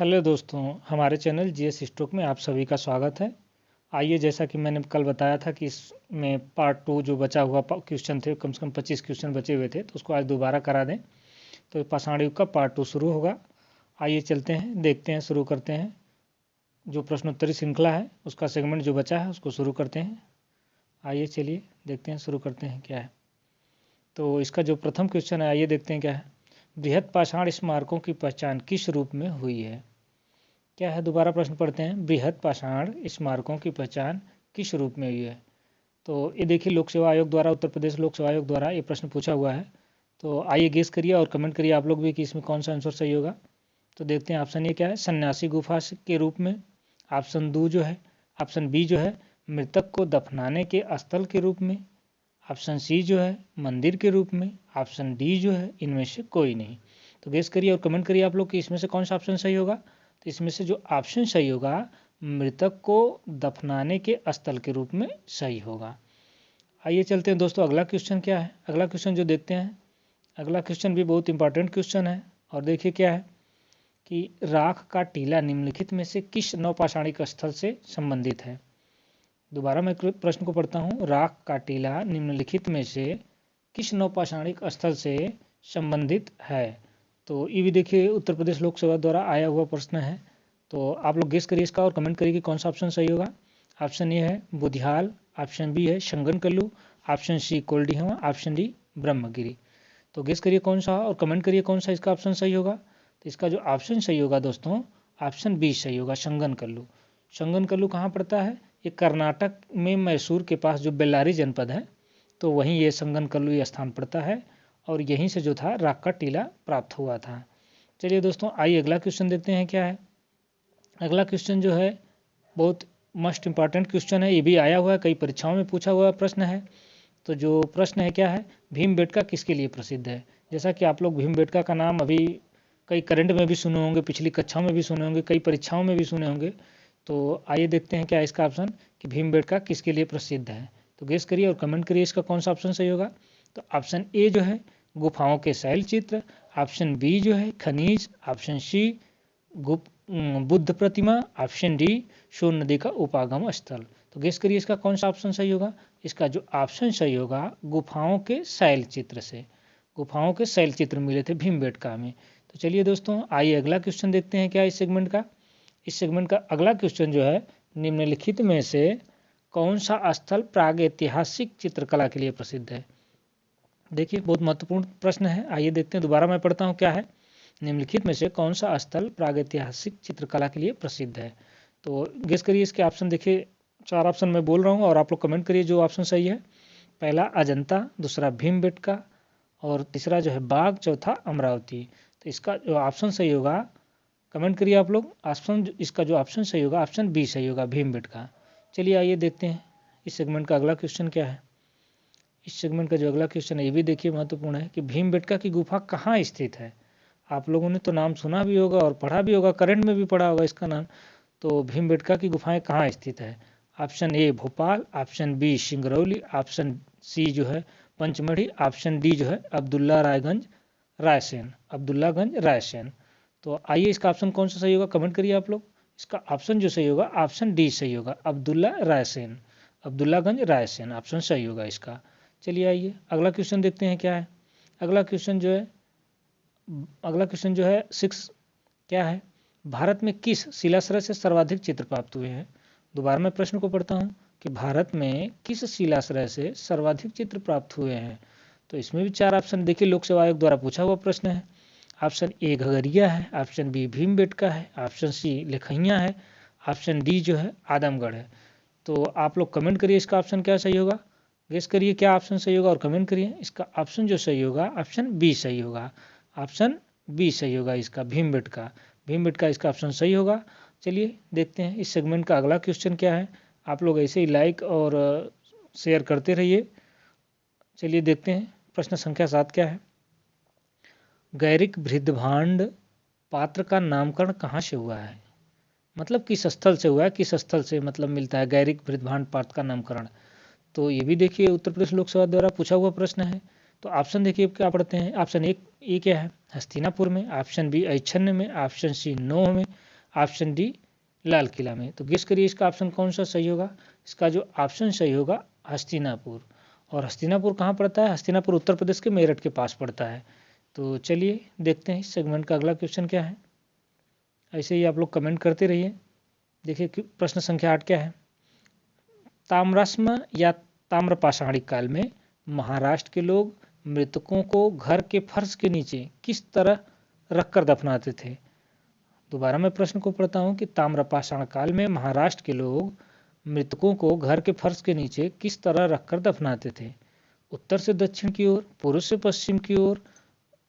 Hello दोस्तों, हमारे channel GS stock में आप सभी का स्वागत है। आइए, जैसा कि मैंने कल बताया था कि इसमें पार्ट 2 जो बचा हुआ क्वेश्चन थे, कम से कम 25 क्वेश्चन बचे हुए थे, तो उसको आज दोबारा करा दें। तो पाषाण युग का पार्ट 2 शुरू होगा। आइए चलते हैं, देखते हैं, शुरू करते हैं। जो प्रश्नोत्तरी श्रृंखला है उसका सेगमेंट जो बचा है उसको शुरू करते हैं। आइए चलिए देखते हैं, शुरू करते हैं क्या है। तो इसका जो प्रथम क्वेश्चन है, आइए देखते हैं क्या है। बृहत पाषाण स्मारकों की पहचान किस रूप में हुई है? क्या है, दोबारा प्रश्न पढ़ते हैं। बृहत पाषाण स्मारकों की पहचान किस रूप में हुई है? तो ये देखिए, लोक सेवा आयोग द्वारा, उत्तर प्रदेश लोक सेवा आयोग द्वारा ये प्रश्न पूछा हुआ है। तो आइए गेस करिए और कमेंट करिए आप लोग भी कि इसमें कौन सा आंसर सही होगा। तो देखते हैं ऑप्शन ए क्या है, सन्यासी गुफा के रूप में। ऑप्शन दो जो है, ऑप्शन बी जो है मृतक को दफनाने के स्थल के रूप में। ऑप्शन सी जो है मंदिर के रूप में। ऑप्शन डी जो है इनमें से कोई नहीं। तो गेस करिए और कमेंट करिए आप लोग कि इसमें से कौन सा ऑप्शन सही होगा। तो इसमें से जो ऑप्शन सही होगा, मृतक को दफनाने के स्थल के रूप में सही होगा। आइए चलते हैं दोस्तों, अगला क्वेश्चन क्या है। अगला क्वेश्चन जो देखते हैं, अगला क्वेश्चन भी बहुत इंपॉर्टेंट क्वेश्चन है। और देखिए क्या है कि राख का टीला निम्नलिखित में से किस नौपाषाणिक स्थल से संबंधित है? दोबारा मैं प्रश्न को पढ़ता हूँ। राख का टीला निम्नलिखित में से किस नौपाषाणिक स्थल से संबंधित है? तो ये भी देखिए उत्तर प्रदेश लोक सेवा द्वारा आया हुआ प्रश्न है। तो आप लोग गेस करिए इसका और कमेंट करिए कि कौन सा ऑप्शन सही होगा। ऑप्शन ए है बुधियाल, ऑप्शन बी है Sanganakallu, option C Koldihwa, option D Brahmagiri. तो गेस करिए कौन सा और कमेंट करिए कौन सा इसका ऑप्शन सही होगा। तो इसका जो ऑप्शन सही होगा दोस्तों, ऑप्शन बी सही होगा, शंगनकल्लू। शंगनकल्लू कहाँ पड़ता है? ये कर्नाटक में मैसूर के पास जो बेल्लारी जनपद है, तो वहीं ये शंगनकल्लू ये स्थान पड़ता है और यहीं से जो था राख का टीला प्राप्त हुआ था। चलिए दोस्तों, आइए अगला क्वेश्चन देखते हैं क्या है। अगला क्वेश्चन जो है बहुत मोस्ट इंपॉर्टेंट क्वेश्चन है, ये भी आया हुआ है, कई परीक्षाओं में पूछा हुआ प्रश्न है। तो जो प्रश्न है क्या है, भीमबेटका किसके लिए प्रसिद्ध है? जैसा कि आप लोग भीमबेटका का नाम अभी कई करंट में भी सुने होंगे, पिछली कक्षाओं में भी सुने होंगे, कई परीक्षाओं में भी सुने होंगे। तो आइए देखते हैं क्या इसका ऑप्शन कि भीमबेटका किसके लिए प्रसिद्ध है। तो गेस करिए और कमेंट करिए इसका कौन सा ऑप्शन सही होगा। तो ऑप्शन ए जो है गुफाओं के शैल चित्र, ऑप्शन बी जो है खनिज, ऑप्शन सी बुद्ध प्रतिमा, ऑप्शन डी सोन नदी का उपागम स्थल। तो गेस करिए इसका कौन सा ऑप्शन सही होगा। इसका जो ऑप्शन सही होगा, गुफाओं के शैल चित्र से, गुफाओं के शैल चित्र मिले थे भीमबेटका में। तो चलिए दोस्तों, आइए अगला क्वेश्चन देखते हैं क्या इस सेगमेंट का। इस सेगमेंट का अगला क्वेश्चन जो है, निम्नलिखित में से कौन सा स्थल प्रागैतिहासिक चित्रकला के लिए प्रसिद्ध है? देखिए बहुत महत्वपूर्ण प्रश्न है, आइए देखते हैं, दोबारा मैं पढ़ता हूँ क्या है। निम्नलिखित में से कौन सा स्थल प्रागैतिहासिक चित्रकला के लिए प्रसिद्ध है? तो गेस करिए इसके ऑप्शन। देखिए 4 ऑप्शन मैं बोल रहा हूँ और आप लोग कमेंट करिए जो ऑप्शन सही है। पहला अजंता, दूसरा भीमबेटका और तीसरा जो है बाघ, चौथा अमरावती। तो इसका जो ऑप्शन सही होगा, कमेंट करिए आप लोग। ऑप्शन इसका जो ऑप्शन सही होगा, ऑप्शन बी सही होगा, भीमबेटका। चलिए आइए देखते हैं इस सेगमेंट का अगला क्वेश्चन क्या है। इस सेगमेंट का जो अगला क्वेश्चन है ये भी देखिए महत्वपूर्ण है कि भीमबेटका की गुफा कहाँ स्थित है। आप लोगों ने तो नाम सुना भी होगा और पढ़ा भी होगा, करंट में भी पढ़ा होगा इसका नाम। तो भीमबेटका की गुफाएं कहाँ स्थित है? Option A Bhopal, option B Singrauli, option C जो है पंचमढ़ी, ऑप्शन डी जो है अब्दुल्ला रायगंज रायसेन, अब्दुल्लागंज रायसेन। तो आइए इसका ऑप्शन कौन सा सही होगा, कमेंट करिए आप लोग। इसका ऑप्शन जो सही होगा, ऑप्शन डी सही होगा, अब्दुल्ला रायसेन, अब्दुल्लागंज रायसेन ऑप्शन सही होगा इसका। चलिए आइए अगला क्वेश्चन देखते हैं क्या है। अगला क्वेश्चन जो है, अगला क्वेश्चन जो है 6 क्या है, भारत में किस शिलाश्रय से सर्वाधिक चित्र प्राप्त हुए हैं? दोबारा मैं प्रश्न को पढ़ता हूँ कि भारत में किस शिलाश्रय से सर्वाधिक चित्र प्राप्त हुए हैं? तो इसमें भी 4 ऑप्शन देखिए, लोक सेवा आयोग द्वारा पूछा हुआ प्रश्न है। ऑप्शन ए घगरिया है, ऑप्शन बी भीमबेटका है, ऑप्शन सी लेखैया है, ऑप्शन डी जो है आदमगढ़ है। तो आप लोग कमेंट करिए इसका ऑप्शन क्या सही होगा। गेस करिए क्या ऑप्शन सही होगा और कमेंट करिए। इसका ऑप्शन जो सही होगा, ऑप्शन बी सही होगा, ऑप्शन बी सही होगा इसका, भीमबेटका, भीमबेटका इसका ऑप्शन सही होगा। चलिए देखते हैं इस सेगमेंट का अगला क्वेश्चन क्या है। आप लोग ऐसे ही लाइक और शेयर करते रहिए। चलिए देखते हैं प्रश्न संख्या 7 क्या है। गैरिक बृहद्भांड पात्र का नामकरण कहाँ से हुआ है? मतलब किस स्थल से हुआ है, किस स्थल से मतलब मिलता है गैरिक बृहद्भांड पात्र का नामकरण। तो ये भी देखिए उत्तर प्रदेश लोक सेवा द्वारा पूछा हुआ प्रश्न है। तो ऑप्शन देखिए क्या पढ़ते हैं। ऑप्शन ए क्या है, हस्तिनापुर में, ऑप्शन बी ऐच्छन्य में, ऑप्शन सी नौह में, ऑप्शन डी लाल किला में। तो गेस करिए इसका ऑप्शन कौन सा सही होगा। इसका जो ऑप्शन सही होगा हस्तिनापुर। और हस्तिनापुर कहाँ पड़ता है, हस्तिनापुर उत्तर प्रदेश के मेरठ के पास पड़ता है। तो चलिए देखते हैं इस सेगमेंट का अगला क्वेश्चन क्या है। ऐसे ही आप लोग कमेंट करते रहिए। देखिए कि प्रश्न संख्या 8 क्या है। ताम्रश्म या ताम्रपाषाणी काल में महाराष्ट्र के लोग मृतकों को घर के फर्श के नीचे किस तरह रखकर दफनाते थे। दोबारा मैं प्रश्न को पढ़ता हूँ कि ताम्रपाषाण काल में महाराष्ट्र के लोग मृतकों को घर के फर्श के नीचे किस तरह रखकर दफनाते थे। उत्तर से दक्षिण की ओर, पूर्व से पश्चिम की ओर,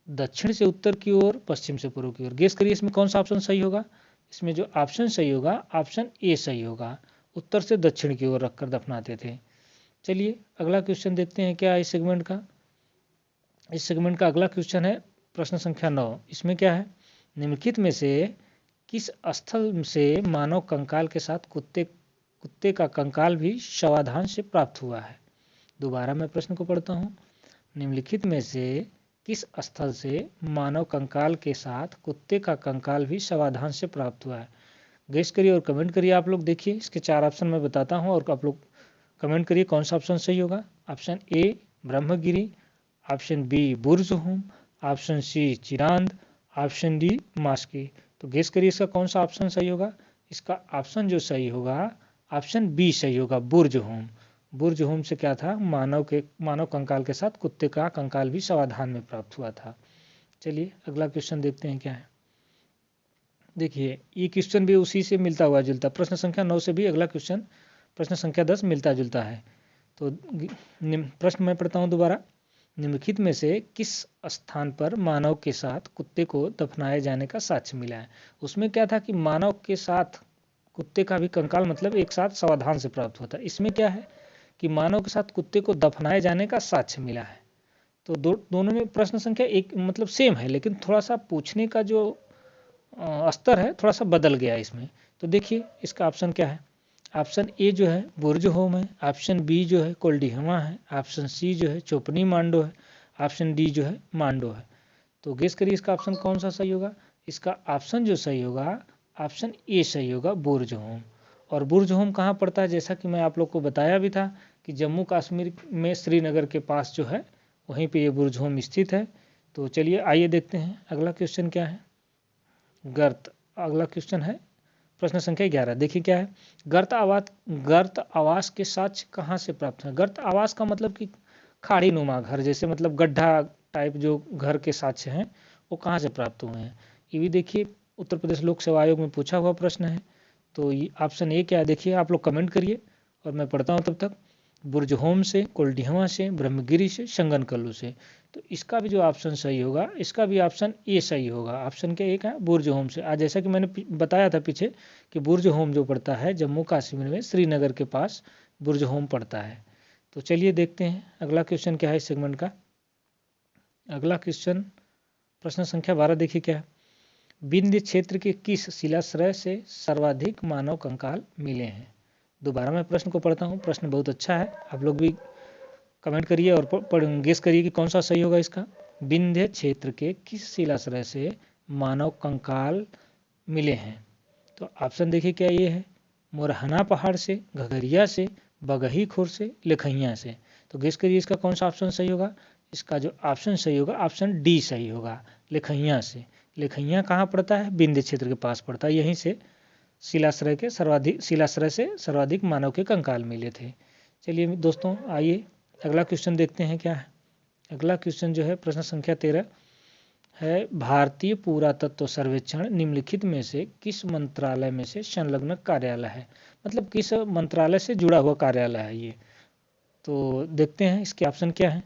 दक्षिण से उत्तर की ओर, पश्चिम से पूर्व की ओर। गेस करिए इसमें कौन सा ऑप्शन सही होगा। इसमें जो ऑप्शन सही होगा ऑप्शन ए सही होगा, उत्तर से दक्षिण की ओर रखकर दफनाते थे। चलिए अगला क्वेश्चन देखते हैं क्या इस सेगमेंट का। इस सेगमेंट का अगला क्वेश्चन है प्रश्न संख्या 9। इसमें क्या है, निम्नलिखित में से किस स्थल से मानव कंकाल के साथ कुत्ते का कंकाल भी शवाधांश से प्राप्त हुआ है। दोबारा मैं प्रश्न को पढ़ता हूँ। निम्नलिखित में से किस स्थल से मानव कंकाल के साथ कुत्ते का कंकाल भी शवाधांश से प्राप्त हुआ है। गेस करिए और कमेंट करिए आप लोग। देखिए इसके 4 ऑप्शन मैं बताता हूँ और आप लोग कमेंट करिए कौन सा ऑप्शन सही होगा। Option A Brahmagiri, option B Burzahom, option C Chirand, option D Maski. तो गेस करिए इसका कौन सा ऑप्शन सही होगा। इसका ऑप्शन जो सही होगा ऑप्शन बी सही होगा, बुर्जहोम। बुर्जहोम से क्या था, मानव कंकाल के साथ कुत्ते का कंकाल भी शवाधान में प्राप्त हुआ था। चलिए अगला क्वेश्चन देखते हैं क्या है। देखिए ये क्वेश्चन भी उसी से मिलता हुआ जुलता, प्रश्न संख्या 9 से भी अगला क्वेश्चन प्रश्न संख्या 10 मिलता जुलता है। तो प्रश्न मैं पढ़ता हूँ दोबारा। निम्नलिखित में से किस स्थान पर मानव के साथ कुत्ते को दफनाए जाने का साक्ष्य मिला है। उसमें क्या था कि मानव के साथ कुत्ते का भी कंकाल मतलब एक साथ शवाधान से प्राप्त होता है। इसमें क्या है कि मानव के साथ कुत्ते को दफनाए जाने का साक्ष्य मिला है। तो दोनों में प्रश्न संख्या एक मतलब सेम है, लेकिन थोड़ा सा पूछने का जो स्तर है थोड़ा सा बदल गया इसमें। तो देखिए इसका ऑप्शन क्या है। ऑप्शन ए जो है बुर्जहोम है, ऑप्शन बी जो है कोल्डिहमा है, ऑप्शन सी जो है चोपनी मांडो है, ऑप्शन डी जो है मांडो है। तो गेस करिए इसका ऑप्शन कौन सा सही होगा। इसका ऑप्शन जो सही होगा ऑप्शन ए सही होगा, बुर्जहोम। और बुर्जहोम कहाँ पड़ता है, जैसा कि मैं आप लोग को बताया भी था कि जम्मू कश्मीर में श्रीनगर के पास जो है वहीं पे ये बुर्जहोम स्थित है। तो चलिए आइए देखते हैं अगला क्वेश्चन क्या है। गर्त अगला क्वेश्चन है प्रश्न संख्या 11। देखिए क्या है, गर्त आवास के साक्ष्य कहाँ से प्राप्त है। गर्त आवास का मतलब कि खाड़ी नुमा घर, जैसे मतलब गड्ढा टाइप जो घर के साक्ष्य हैं वो कहाँ से प्राप्त हुए हैं। ये भी देखिए उत्तर प्रदेश लोक सेवा आयोग में पूछा हुआ प्रश्न है। तो ये ऑप्शन ए क्या है, देखिए आप लोग कमेंट करिए और मैं पढ़ता हूँ तब तक। बुर्जहोम से, कोल्डिहमा से, ब्रह्मगिरी से, संगनकल्लू से। तो इसका भी जो ऑप्शन सही होगा इसका भी ऑप्शन ए सही होगा। ऑप्शन क्या एक है बुर्जहोम से। आज जैसा कि मैंने बताया था पीछे कि बुर्जहोम जो पड़ता है जम्मू कश्मीर में श्रीनगर के पास बुर्जहोम पड़ता है। तो चलिए देखते हैं अगला क्वेश्चन क्या है इस सेगमेंट का। अगला क्वेश्चन प्रश्न संख्या 12। देखिए क्या है, विंध्य क्षेत्र के किस शिलाश्रय से सर्वाधिक मानव कंकाल मिले हैं। दोबारा मैं प्रश्न को पढ़ता हूँ। प्रश्न बहुत अच्छा है, आप लोग भी कमेंट करिए और गेस करिए कि कौन सा सही होगा इसका। विंध्य क्षेत्र के किस शिलाश्रय से मानव कंकाल मिले हैं। तो ऑप्शन देखिए क्या ये है, मोरहना पहाड़ से, घघरिया से, बगही खुर से, लेखैया से। तो गेस करिए इसका कौन सा ऑप्शन सही होगा। इसका जो ऑप्शन सही होगा ऑप्शन डी सही होगा, लेखैया से। लेखैया कहाँ पड़ता है, विंध्य क्षेत्र के पास पड़ता है। यहीं से शिलाश्रय से सर्वाधिक मानव के कंकाल मिले थे। चलिए दोस्तों आइए अगला क्वेश्चन देखते हैं क्या है। अगला क्वेश्चन जो है प्रश्न संख्या 13 है, भारतीय पुरातत्व सर्वेक्षण निम्नलिखित में से किस मंत्रालय में से संलग्न कार्यालय है। मतलब किस मंत्रालय से जुड़ा हुआ कार्यालय है ये। तो देखते हैं इसके ऑप्शन क्या है।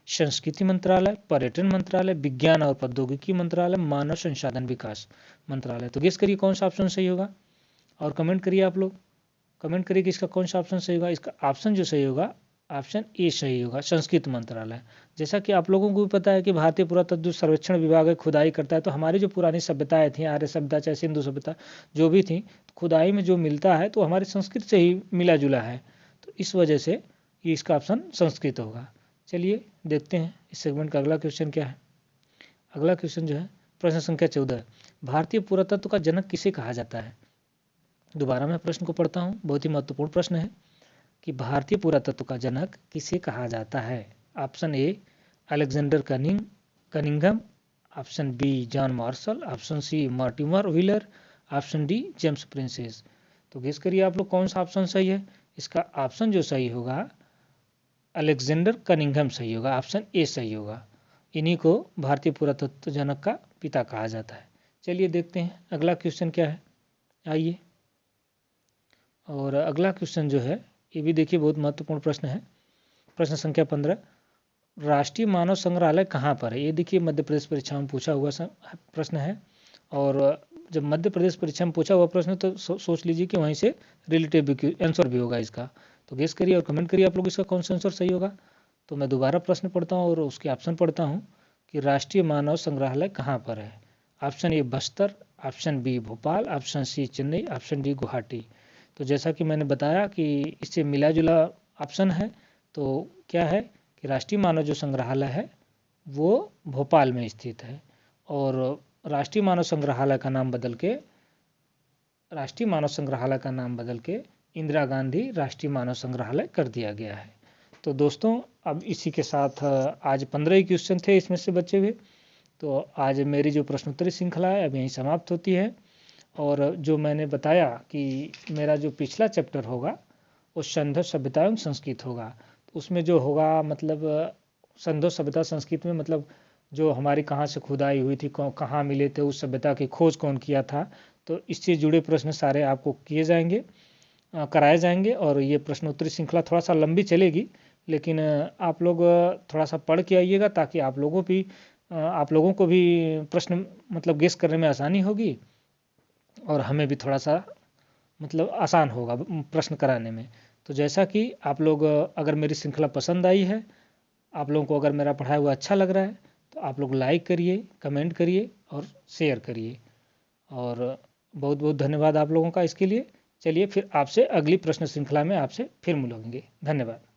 संस्कृति मंत्रालय, पर्यटन मंत्रालय, विज्ञान और प्रौद्योगिकी मंत्रालय, मानव संसाधन विकास मंत्रालय। तो गेस करिए कौन सा ऑप्शन सही होगा और कमेंट करिए आप लोग। कमेंट करिए कि इसका कौन सा ऑप्शन सही होगा। इसका ऑप्शन जो सही होगा ऑप्शन ए सही होगा, संस्कृत मंत्रालय। जैसा कि आप लोगों को भी पता है कि भारतीय पुरातत्व सर्वेक्षण विभाग है, खुदाई करता है। तो हमारी जो पुरानी सभ्यताएं थी, आर्य सभ्यता चाहे सिंधु सभ्यता जो भी थी, खुदाई में जो मिलता है तो हमारे संस्कृत से ही मिला जुला है। तो इस वजह से ये इसका ऑप्शन संस्कृत होगा। चलिए देखते हैं इस सेगमेंट का अगला क्वेश्चन क्या है। अगला क्वेश्चन जो है प्रश्न संख्या 14। भारतीय पुरातत्व का जनक किसे कहा जाता है? दोबारा मैं प्रश्न को पढ़ता हूँ, बहुत ही महत्वपूर्ण प्रश्न है कि भारतीय पुरातत्व का जनक किसे कहा जाता है? Option A Alexander Cunningham, option B John Marshall, option C Mortimer Wheeler, option D James Prinsep. तो गेस करिए आप लोग कौन सा ऑप्शन सही है। इसका ऑप्शन जो सही होगा अलेक्जेंडर कनिंघम सही होगा, ऑप्शन ए सही होगा। इन्हीं को भारतीय पुरातत्व जनक का पिता कहा जाता है। चलिए देखते हैं अगला क्वेश्चन क्या है, आइए। और अगला क्वेश्चन जो है ये भी देखिए बहुत महत्वपूर्ण प्रश्न है। प्रश्न संख्या 15, राष्ट्रीय मानव संग्रहालय कहाँ पर है? ये देखिए मध्य प्रदेश परीक्षा में पूछा हुआ प्रश्न है। और जब मध्य प्रदेश परीक्षा में पूछा हुआ प्रश्न तो सोच लीजिए कि वहीं से रिलेटिव आंसर भी होगा इसका। तो गेस करिए और कमेंट करिए आप लोग इसका कौन सा आंसर सही होगा। तो मैं दोबारा प्रश्न पढ़ता हूँ और उसके ऑप्शन पढ़ता हूँ कि राष्ट्रीय मानव संग्रहालय कहाँ पर है। Option A Bastar, option B Bhopal, option C Chennai, option D Guwahati. तो जैसा कि मैंने बताया कि इससे मिला जुला ऑप्शन है। तो क्या है कि राष्ट्रीय मानव जो संग्रहालय है वो भोपाल में स्थित है और राष्ट्रीय मानव संग्रहालय का नाम बदल के इंदिरा गांधी राष्ट्रीय मानव संग्रहालय कर दिया गया है। तो दोस्तों अब इसी के साथ आज 15 ही क्वेश्चन थे इसमें से बचे हुए। तो आज मेरी जो प्रश्नोत्तरी श्रृंखला है अब यहीं समाप्त होती है। और जो मैंने बताया कि मेरा जो पिछला चैप्टर होगा वो संधो सभ्यता एवं संस्कृत होगा। तो उसमें जो होगा मतलब संधो सभ्यता संस्कृत में मतलब जो हमारी कहाँ से खुदाई हुई थी, कहाँ मिले थे, उस सभ्यता की खोज कौन किया था, तो इससे जुड़े प्रश्न सारे आपको कराए जाएंगे। और ये प्रश्नोत्तरी श्रृंखला थोड़ा सा लंबी चलेगी, लेकिन आप लोग थोड़ा सा पढ़ के आइएगा ताकि आप लोगों को भी प्रश्न मतलब गेस करने में आसानी होगी और हमें भी थोड़ा सा मतलब आसान होगा प्रश्न कराने में। तो जैसा कि आप लोग अगर मेरी श्रृंखला पसंद आई है, आप लोगों को अगर मेरा पढ़ाया हुआ अच्छा लग रहा है तो आप लोग लाइक करिए, कमेंट करिए और शेयर करिए। और बहुत बहुत धन्यवाद आप लोगों का इसके लिए। चलिए फिर आपसे अगली प्रश्न श्रृंखला में आपसे फिर मिलेंगे। धन्यवाद।